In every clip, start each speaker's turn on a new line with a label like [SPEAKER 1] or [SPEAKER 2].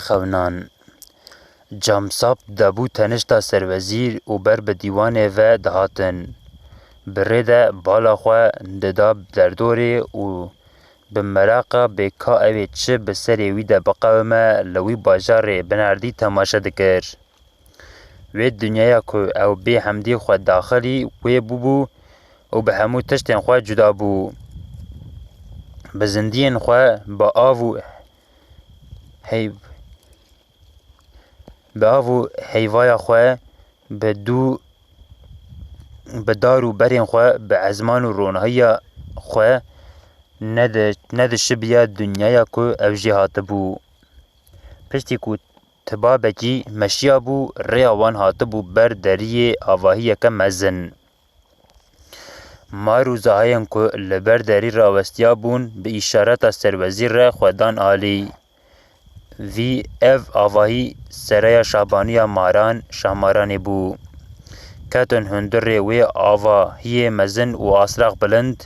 [SPEAKER 1] خونان جامساب دبو تنشتا سروزیر و بر به دیوانه و دهاتن برده بالا خو ددا دردوری و بمراقه بکا اوی چه بسری وی ده بقومه لوی باجار بناردی تماشا دکر و دنیا کو او به حمدی خو داخلی و بو و به همو تشتین خو جدا بو بزندین خو با آوو هیوای خو به دارو برین خو به ازمان و رونهی خو ند شبیه دنیا کو او جهات بو پشتی کو تبابکی مشیا بو ریوان هات بو بر دریه آواهی که مزن ما روزهاین کو لبر دری راوستیا بون به اشارت سروزیر را خودان آلی وی اف آواهی سرای شابانی ماران شامارانی بو کتن هندر وی آواهی مزن و آسراغ بلند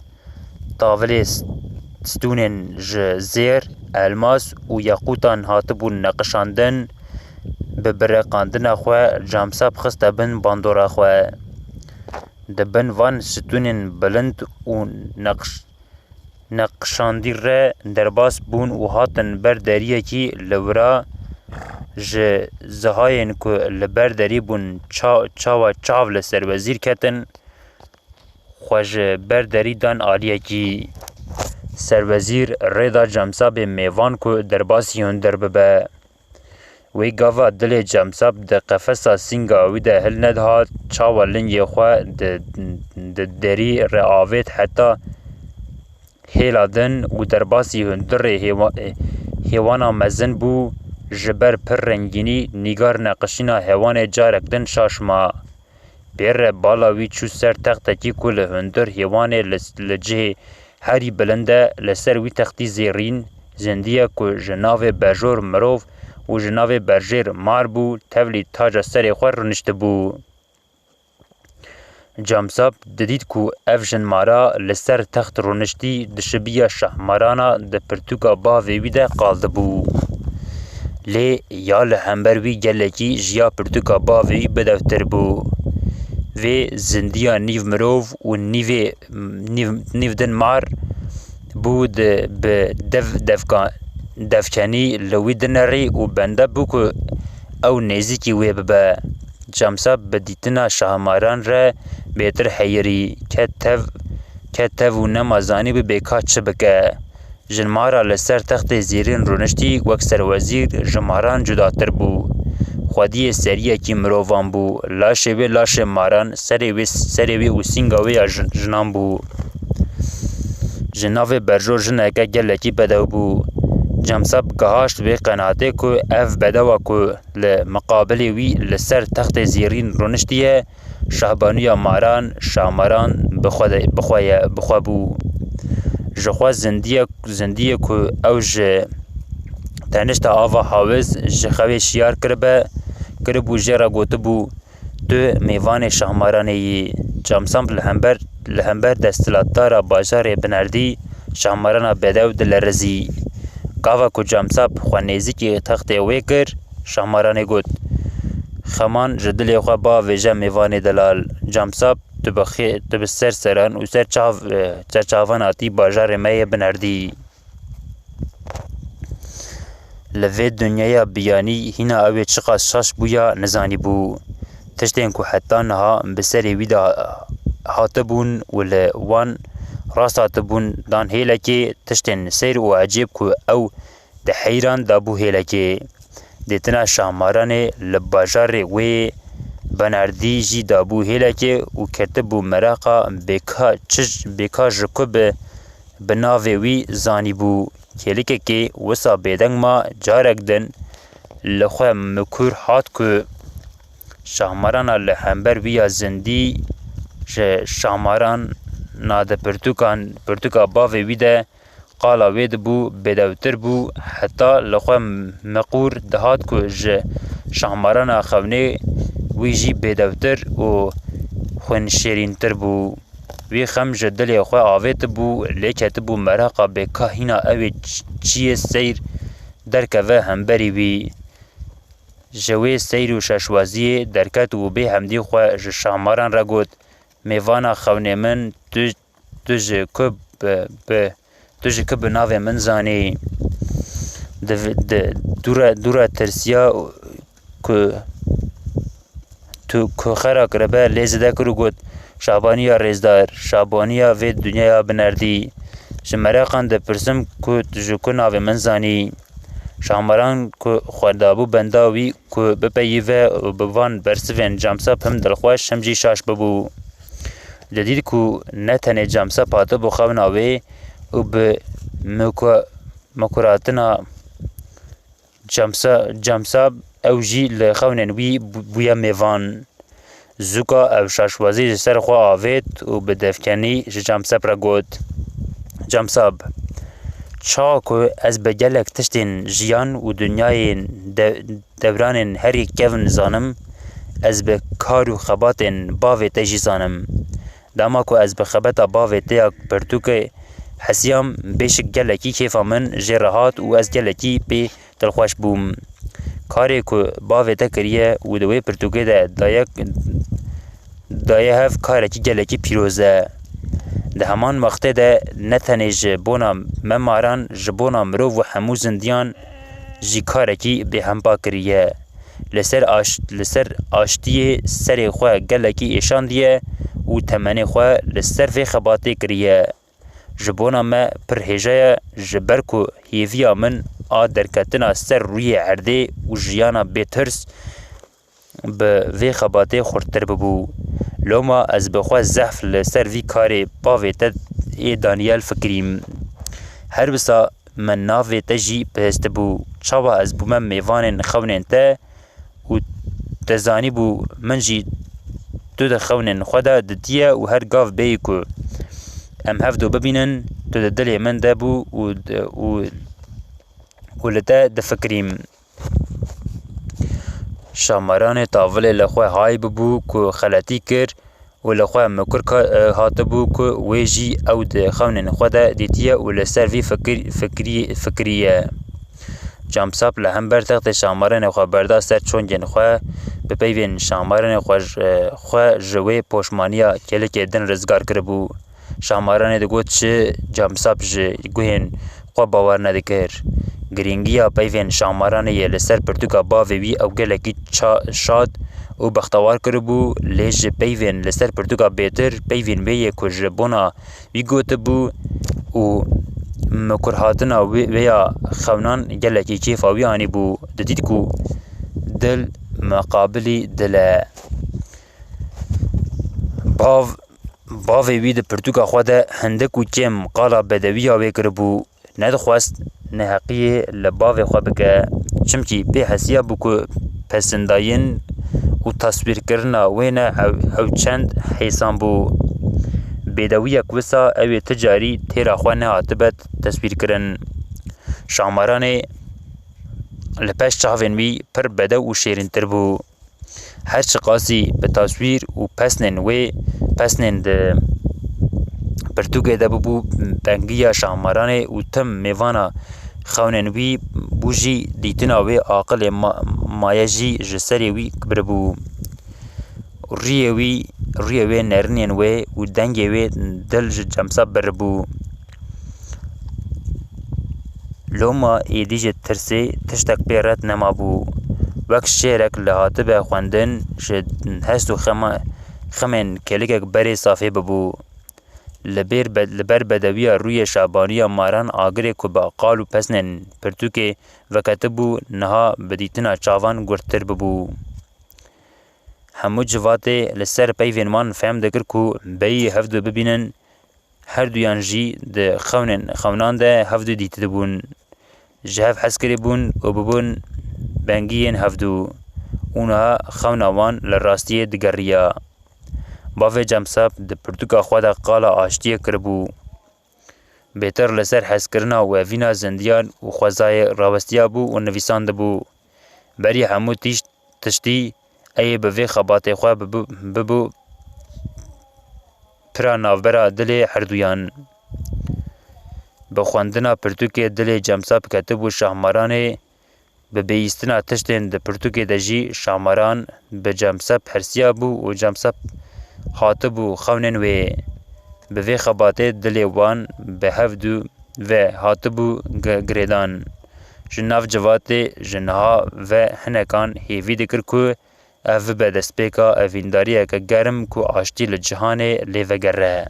[SPEAKER 1] طاولی ستونن زیر الماس و یاقوتان هاتبون نقشاندن به برقاندن خواه جامساب خسته بن باندورا خواه دبن وان ستونن بلند و نقشاندی را درباس بون و هاتن بر دریه کی لورا زهاین که لبر دری بون چاو لسر وزیر کتن خوش بر دری دان آلیه کی سروزیر ریدا جامساب میوان کو درباسی هندر ببه وی گاوا دل جامساب ده قفصا سینگا وی ده هل ندهات چاوا لنگی خواه ده دری رعاوت حتی هیلادن و درباسی هندر هیوانا مزن بو جبر پر رنگینی نگار نقشینا هیوان جارکدن شاشما بیر بالاوی چو سر تختکی کل هندر هیوان لجه هری بلنده لسر وی تختی زیرین زندیه که جناو برجور مروف و جناو برجیر مار بو تولی تاج سر خور رنشت بو جامساب ددید که اف جن مارا لسر تخت رنشتی دشبیه شهمارانا ده پرتوکا باوی ویده قالده بو لی یا لحنبر وی گلکی جیا پرتوکا باوی بدوتر بو و زندیا نیو مروف و نیو دن مار بود به دفکنی لوی دنری و بنده بو که او نزیکی وی ببه جامساب بدیتنا شهماران را بیتر حیری که و نمازانی به بیکا چه بکه جنمارا لسر تخت زیرین رونشتی وک سروزیر جماران جداتر بو خودی سریه کی مروان بو لاشه ماران سری و سینگاوی جنان بو جناو برجور جنکه گلکی بدو بو جامساب گهاشت به قناعته که اف بدو که لمقابل وی لسر تخت زیرین رونشتیه شهبانوی ماران شاماران بخوا بو جخوا زندیه که اوج تنشتا آوا حاوز جخوی شیار کربو جرا گوته بو دو میوان شهمارانه جامسام لهمبر دستلاتدارا باجار بنردی شهمارانا بدو دلرزی گاوا که جامساب خوانیزی که تخت وی کر شهمارانه گوت خمان جدل خوا با ویجا میوان دلال جامساب تو بسر سران و سر چاوان آتی باجار می بنردی لوی دنیا بیانی هینا اوی چقا شاش بویا نزانی بو تشتین که حتی نها بسری ویدا هاتبون و لوان راست هاتبون دان هیلکی تشتین سیر و عجیب که او ده حیران دابو هیلکی دیتنا شاماران لباجار وی بناردی جی دابو هیلکی و کرتبو مراقا بیکا جکو بناوی وی زانی بو کلیکه که وسا بیدنگ ما جارک دن لخواه مکور هات که شاماران لحنبر ویا زندی شاماران ناده پرتوکا باوی ویده قالا وید بو بدوتر بو حتی لخواه مقور دهات که شاماران خونه وی جی بدوتر و خون شیرین تر بو وی خم جدل خواه آویت بو لیکت بو مراقا بکا هینا اوی چیه سیر درکوه همبری وی جوی سیر و ششوازی درکت و به همدی خواه شاماران را گوت میوانا خونه من تو جکب ناو من زانی دورا ترسیا تو خرا کربه لیزده کرو گوت شابانیا رزدار شابانیا وی دنیا بنردی جمراقان ده پرسم که تجکو ناو من زانی شامران که خوردابو بنداوی که بپیوه و بوان برسوین جامسا پم دلخواش همجی شاش ببو جدید که نتنه جامسا پاته بخواه ناوی و به مکراتنا جامسا او جی لخونن وی بویا میوان زوکا او شاشوازی جسر خواه آوید و به دفکنی جامساب را گود جامساب چا که از بگلک تشتین جیان و دنیای دوران هر یک کون زانم از به کار و خبات باوی تجی زانم داما که از به خبات باوی تیا پرتوک حسیام بیش گلکی کیفا من جرهات و از گلکی پی دلخوش بوم کاری که باوی تا کریه و دوی پرتوکه ده دایه هف کارکی گلکی پیروزه ده همان وقته ده نتنه جبونا مماران جبونا مرو و همو زندیان جی کارکی به هم با کریه لسر آشتیه سر خواه گلکی ایشان دیه و تمنه خواه لسر فی خباته کریه جبونا ما پرهجه جبرکو هیویا من درکتنا سر روی عرده و جیانا بترس به وی خباته خورتر ببو لوما از بخوا زحف لسر وی کاری باوی تد ای دانیال فکریم هر بسا من ناوی تجی پهست بو چاوا از بو من میوان خونن تا و تزانی بو من جی تو ده خونن خدا دتیه و هر گاف بی که ام هفدو ببینن تو ده دلی من ده بو و لده ده فکریم شامران تاول لخواه های ببو که خلطی کر و لخواه مکر هات بو که ویجی او ده خونن خدا دیتیه و لسر وی فکریه جامساب لهم برتقت شامران خواه بردا سر چون جن خواه بپیوین شامران خواه جوه پوشمانیا کلک دن رزگار کربو شامران ده گوت چه جامساب گوهن خواه باور ندکر گرینگیا پیوین شامران یه لسر پرتوکا باوی او گلکی شاد و بختوار کربو لیج پیوین لسر پرتوکا بیتر پیوین ویه کج بونا وی گوت بو و مکرهاتنا ویا خونان گلکی کیفاوی آنی بو ددید کو دل مقابلی دل باوی وی ده پرتوکا خواده هندک و کم قالا بدوی آوی کربو ندخواست نحقیه لباوی خواه بکه چمکی به حسیه بکو پسنداین و تصویر کرنا وینه او چند حیسان بو بیدویه کوسا اوی تجاری تیرا خواه نهاتبت تصویر کرن شامرانه لپش چاوین وی پر بده و شیرین تر بو هر چقاسی به تصویر و پسنن ده پرتوکه ده بو بنگیا شامرانه و تم میوانا خونن وی بوجی دیتنا وی عاقل مایجی جسری وی کبر بو ریه وی نرنین وی و دنگ وی دل جمسا بر بو لوما ایدیج ترسی تشتک پیرت نما بو وقت شیرک لحاطب خوندن شد هستو خمن کلکک بری صافی ببو لبر بدویا روی شابانیا ماران آگره که با قالو پسنن پرتوکه وکتبو نها بدیتنا چاوان گرتر ببو همو جواته لسر پیوینمان فهم دکر که بی هفدو ببینن هر دویان جی ده خونان ده هفدو دیت دبون جهف حسکری بون و ببون بنگین هفدو اونها خونوان لراستیه دگریا باوی جامساب ده پرتوکا خواده قالا آشتیه کربو بهتر لسر حس کرنا و وینا زندیان و خوزای راوستیا بو و نویسان بو بری همو تشتی ای بوی خبات خواه ببو پرا نافبرا دل هردویان بخواندنا پرتوکه دل جامساب کتب و شهمرانه bi bihîstina tiştên di pirtûkê de jî şamaran bi cemsep hersiya bû û cemsep hatibû xewnên wê. Bi vê xebatê dilê wan bi hev dû ve hatibû girêdan. Ji nav civatê ji niha ve hinekan hêvî dikir ku ev bibe destpêka evîndariyeke germ ku aştî li cîhanê lê vegere.